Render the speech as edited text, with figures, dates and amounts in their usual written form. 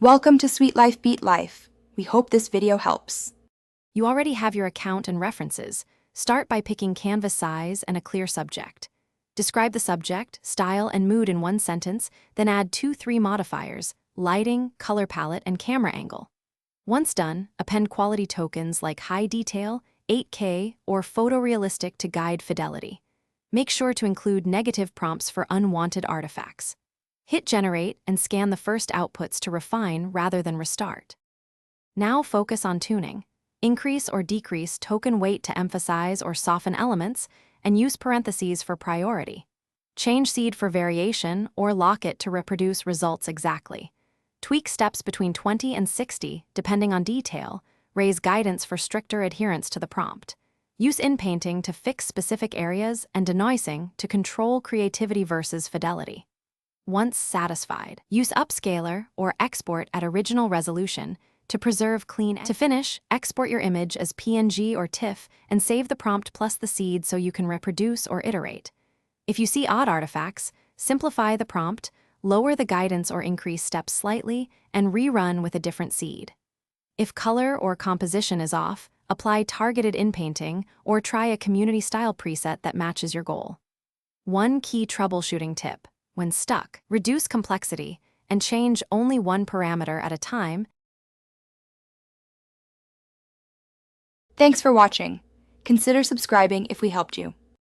Welcome to Sweet Life Beat Life. We hope this video helps. You already have your account and references. Start by picking canvas size and a clear subject. Describe the subject, style, and mood in one sentence, then add 2-3 modifiers: lighting, color palette, and camera angle. Once done, append quality tokens like high detail, 8K, or photorealistic to guide fidelity. Make sure to include negative prompts for unwanted artifacts. Hit generate and scan the first outputs to refine rather than restart. Now focus on tuning. Increase or decrease token weight to emphasize or soften elements, and use parentheses for priority. Change seed for variation or lock it to reproduce results exactly. Tweak steps between 20 and 60 depending on detail. Raise guidance for stricter adherence to the prompt. Use inpainting to fix specific areas and denoising to control creativity versus fidelity. Once satisfied, use upscaler or export at original resolution to preserve clean. To finish, export your image as PNG or TIFF and save the prompt plus the seed so you can reproduce or iterate. If you see odd artifacts, simplify the prompt, lower the guidance or increase steps slightly, and rerun with a different seed. If color or composition is off, apply targeted inpainting or try a community style preset that matches your goal. One key troubleshooting tip: when stuck, reduce complexity and change only one parameter at a time. Thanks for watching. Consider subscribing if we helped you.